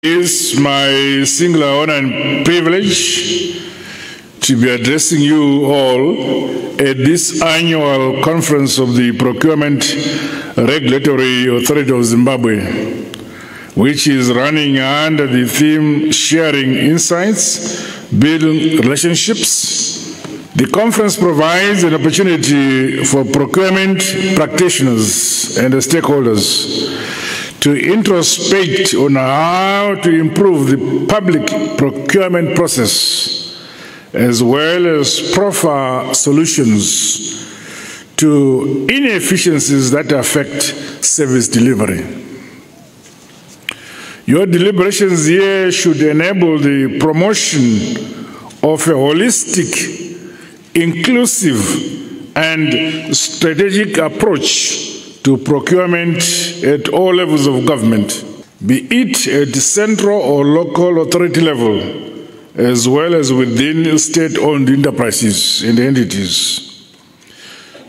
It's my singular honor and privilege to be addressing you all at this annual conference of the Procurement Regulatory Authority of Zimbabwe, which is running under the theme Sharing Insights, Building Relationships. The conference provides an opportunity for procurement practitioners and stakeholders to introspect on how to improve the public procurement process, as well as proffer solutions to inefficiencies that affect service delivery. Your deliberations here should enable the promotion of a holistic, inclusive, and strategic approach to procurement at all levels of government, be it at the central or local authority level, as well as within state-owned enterprises and entities.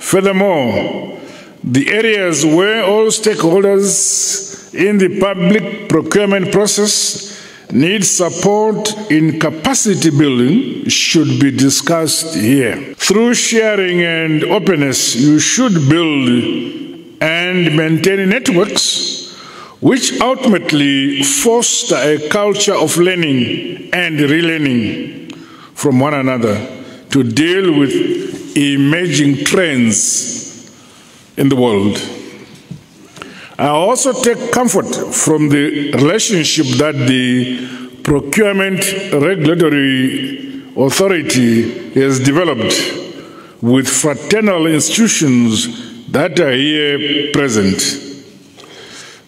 Furthermore, the areas where all stakeholders in the public procurement process need support in capacity building should be discussed here. Through sharing and openness, you should build and maintain networks which ultimately foster a culture of learning and relearning from one another to deal with emerging trends in the world. I also take comfort from the relationship that the Procurement Regulatory Authority has developed with fraternal institutions that are here present.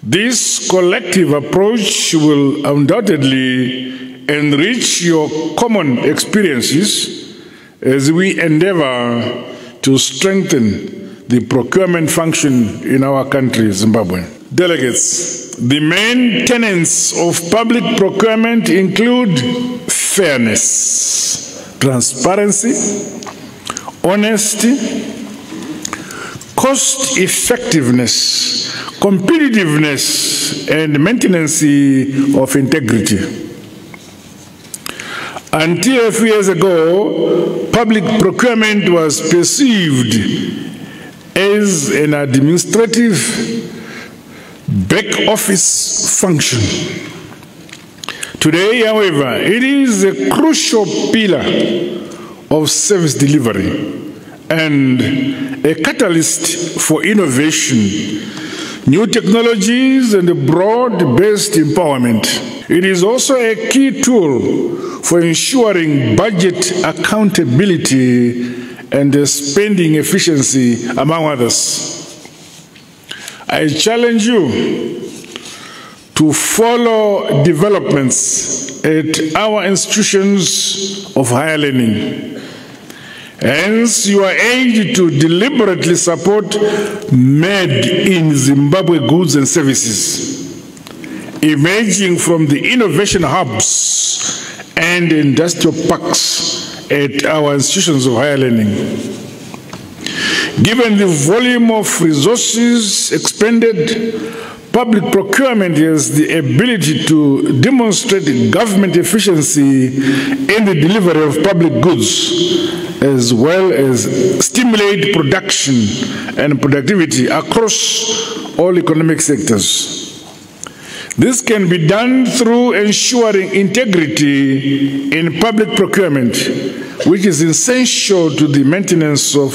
This collective approach will undoubtedly enrich your common experiences as we endeavor to strengthen the procurement function in our country, Zimbabwe. Delegates, the main tenets of public procurement include fairness, transparency, honesty, cost effectiveness, competitiveness, and maintenance of integrity. Until a few years ago, public procurement was perceived as an administrative back office function. Today, however, it is a crucial pillar of service delivery and a catalyst for innovation, new technologies, and broad-based empowerment. It is also a key tool for ensuring budget accountability and spending efficiency, among others. I challenge you to follow developments at our institutions of higher learning. Hence, you are urged to deliberately support made in Zimbabwe goods and services, emerging from the innovation hubs and industrial parks at our institutions of higher learning. Given the volume of resources expended, public procurement has the ability to demonstrate government efficiency in the delivery of public goods, as well as stimulate production and productivity across all economic sectors. This can be done through ensuring integrity in public procurement, which is essential to the maintenance of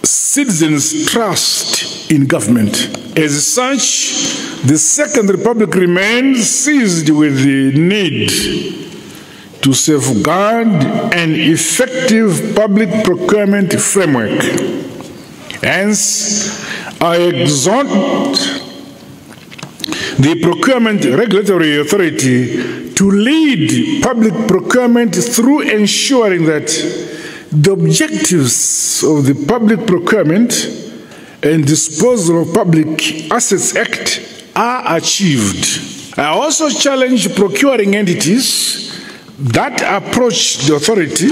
citizens' trust in government. As such, the Second Republic remains seized with the need to safeguard an effective public procurement framework. Hence, I exhort the Procurement Regulatory Authority to lead public procurement through ensuring that the objectives of the Public Procurement and Disposal of Public Assets Act are achieved. I also challenge procuring entities that approach the authority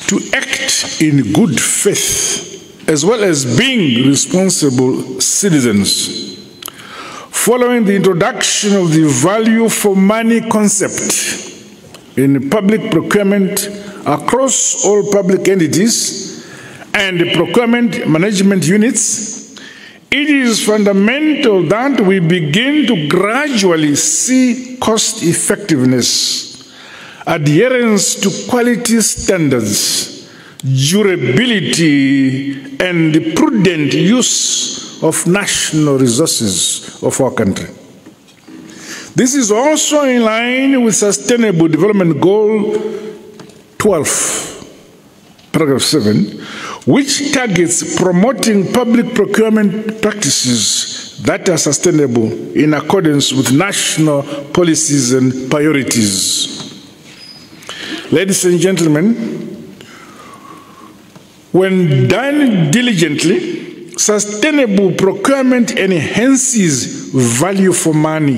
to act in good faith, as well as being responsible citizens. following the introduction of the value for money concept in public procurement across all public entities and procurement management units, it is fundamental that we begin to gradually see cost effectiveness, adherence to quality standards, durability, and the prudent use of national resources of our country. This is also in line with Sustainable Development Goal 12, paragraph 7, which targets promoting public procurement practices that are sustainable in accordance with national policies and priorities. Ladies and gentlemen, when done diligently, sustainable procurement enhances value for money,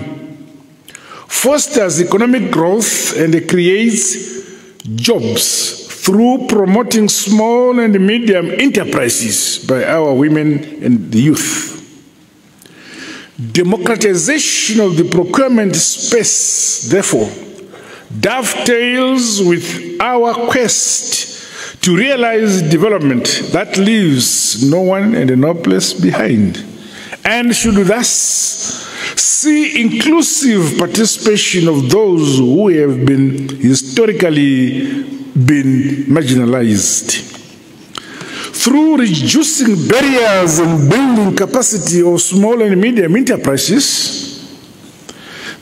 fosters economic growth, and creates jobs through promoting small and medium enterprises by our women and the youth. Democratization of the procurement space, therefore, dovetails with our quest to realize development that leaves no one and no place behind, and should thus see inclusive participation of those who have been historically marginalized. Through reducing barriers and building capacity of small and medium enterprises,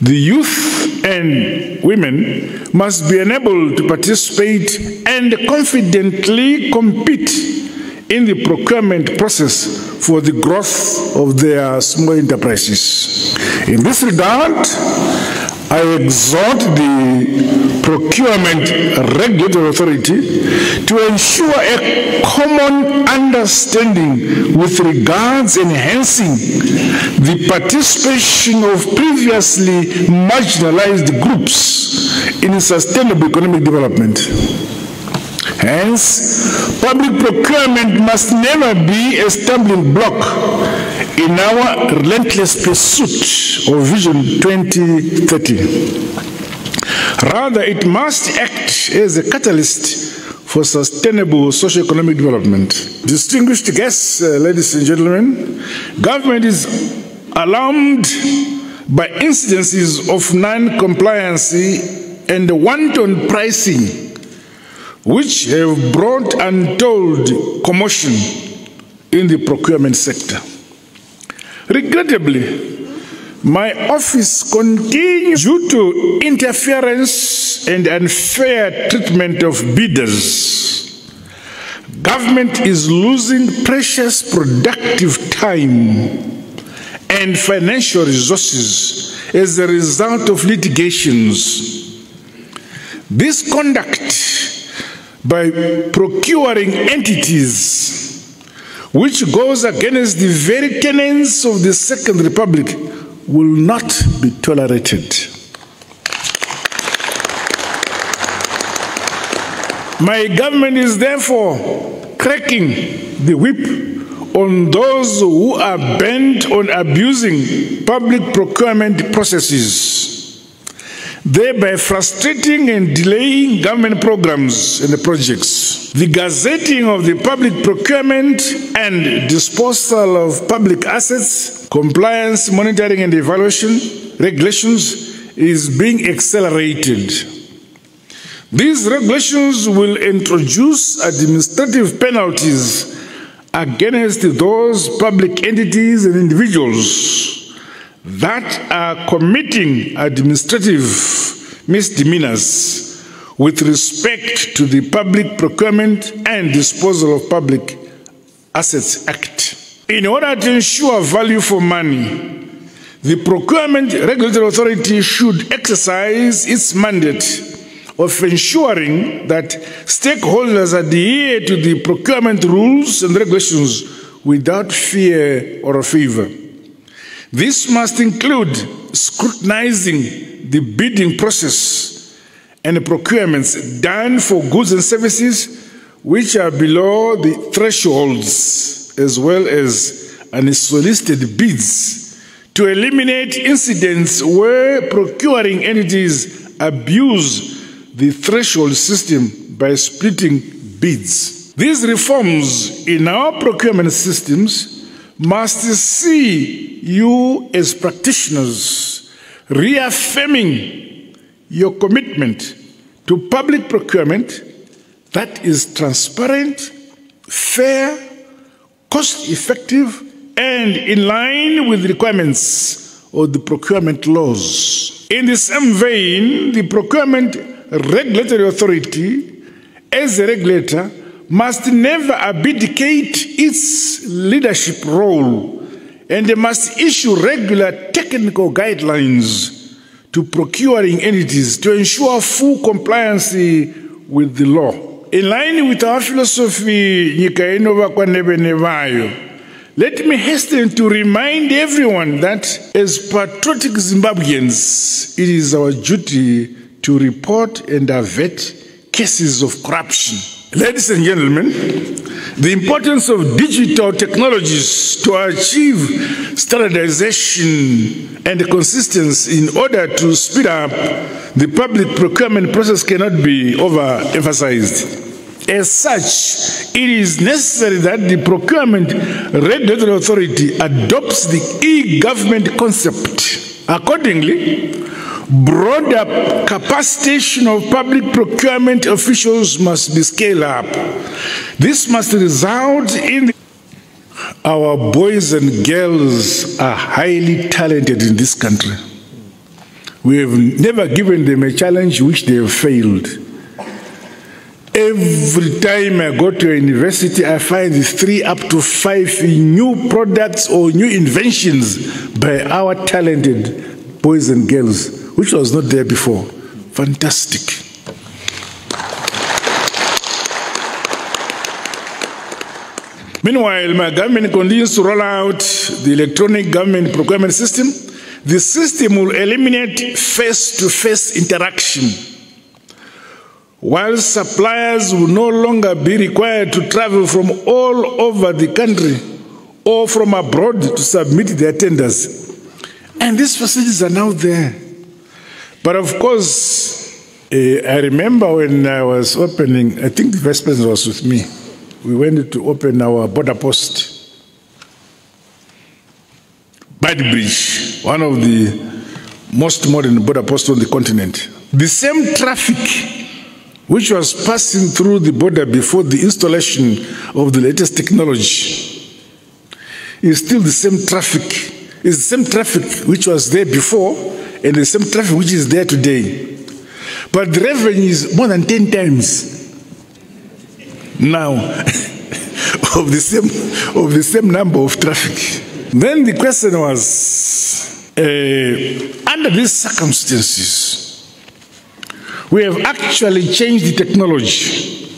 the youth and women must be enabled to participate and confidently compete in the procurement process for the growth of their small enterprises. In this regard, I exhort the Procurement Regulatory Authority to ensure a common understanding with regards enhancing the participation of previously marginalized groups in sustainable economic development. Hence, public procurement must never be a stumbling block in our relentless pursuit of Vision 2030. Rather, it must act as a catalyst for sustainable socio-economic development. Distinguished guests, ladies and gentlemen, government is alarmed by incidences of non-compliance and wanton pricing, which have brought untold commotion in the procurement sector. Regrettably, my office continues due to interference and unfair treatment of bidders. Government is losing precious productive time and financial resources as a result of litigations. This conduct by procuring entities which goes against the very tenets of the Second Republic will not be tolerated. My government is therefore cracking the whip on those who are bent on abusing public procurement processes, thereby frustrating and delaying government programs and projects. The gazetting of the public procurement and disposal of public assets, compliance, monitoring and evaluation regulations is being accelerated. These regulations will introduce administrative penalties against those public entities and individuals that are committing administrative misdemeanors with respect to the Public Procurement and Disposal of Public Assets Act. In order to ensure value for money, the Procurement Regulatory Authority should exercise its mandate of ensuring that stakeholders adhere to the procurement rules and regulations without fear or favor. This must include scrutinizing the bidding process and procurements done for goods and services which are below the thresholds, as well as unsolicited bids to eliminate incidents where procuring entities abuse the threshold system by splitting bids. These reforms in our procurement systems must see you as practitioners reaffirming your commitment to public procurement that is transparent, fair, cost-effective, and in line with the requirements of the procurement laws. In the same vein, the Procurement Regulatory Authority, as a regulator, must never abdicate its leadership role, and they must issue regular technical guidelines to procuring entities to ensure full compliance with the law. In line with our philosophy, let me hasten to remind everyone that as patriotic Zimbabweans, it is our duty to report and avert cases of corruption. Ladies and gentlemen, the importance of digital technologies to achieve standardization and consistency in order to speed up the public procurement process cannot be overemphasized. As such, it is necessary that the Procurement Regulatory Authority adopts the e-government concept. Accordingly, broader capacitation of public procurement officials must be scaled up. This must result in our boys and girls are highly talented in this country. We have never given them a challenge which they have failed. Every time I go to a university, I find 3 up to 5 new products or new inventions by our talented boys and girls, which was not there before. Fantastic. Meanwhile, my government continues to roll out the electronic government procurement system. The system will eliminate face-to-face interaction, while suppliers will no longer be required to travel from all over the country or from abroad to submit their tenders. And these facilities are now there. But of course, I remember when I was opening, I think the Vice President was with me, we went to open our border post, Bad Bridge, one of the most modern border posts on the continent. The same traffic which was passing through the border before the installation of the latest technology is still the same traffic. It's the same traffic which was there before and the same traffic which is there today. But the revenue is more than 10 times now of the same number of traffic. Then the question was, under these circumstances, we have actually changed the technology,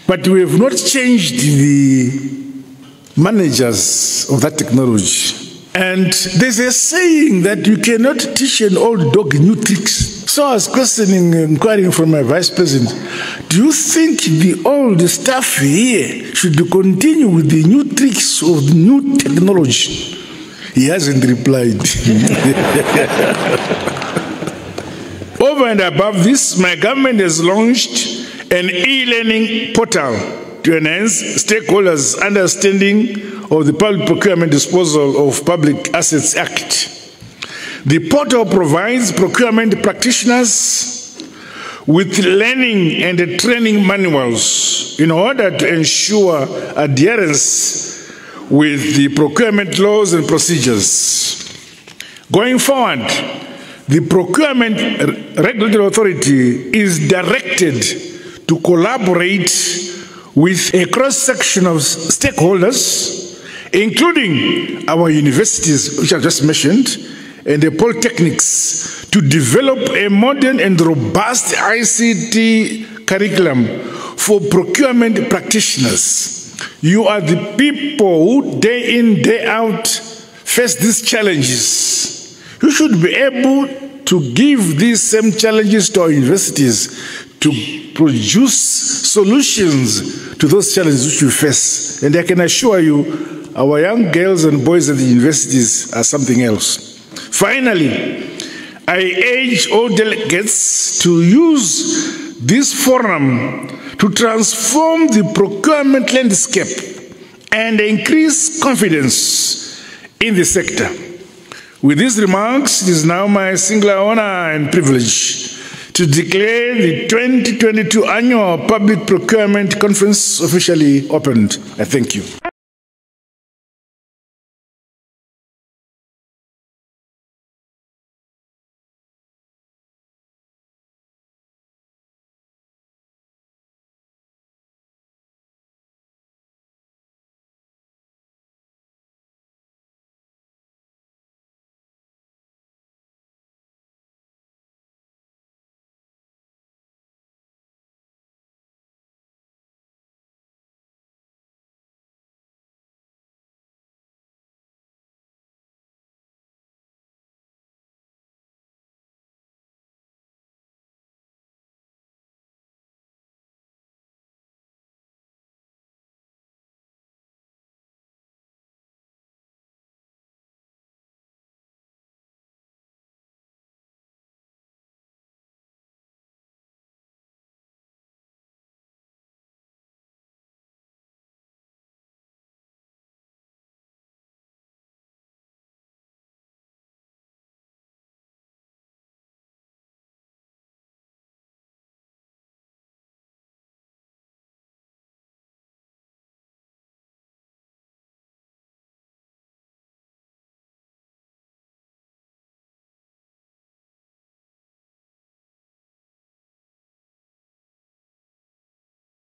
but we have not changed the managers of that technology. And there's a saying that you cannot teach an old dog new tricks. So I was inquiring from my Vice President, do you think the old staff here should continue with the new tricks of the new technology? He hasn't replied. Over and above this, my government has launched an e-learning portal to enhance stakeholders' understanding of the Public Procurement Disposal of Public Assets Act. The portal provides procurement practitioners with learning and training manuals in order to ensure adherence with the procurement laws and procedures. Going forward, the Procurement Regulatory Authority is directed to collaborate with a cross-section of stakeholders, including our universities, which I just mentioned, and the polytechnics, to develop a modern and robust ICT curriculum for procurement practitioners. You are the people who day in, day out face these challenges. You should be able to give these same challenges to our universities to produce solutions to those challenges which you face. And I can assure you, our young girls and boys at the universities are something else. Finally, I urge all delegates to use this forum to transform the procurement landscape and increase confidence in the sector. With these remarks, it is now my singular honor and privilege to declare the 2022 Annual Public Procurement Conference officially opened. I thank you.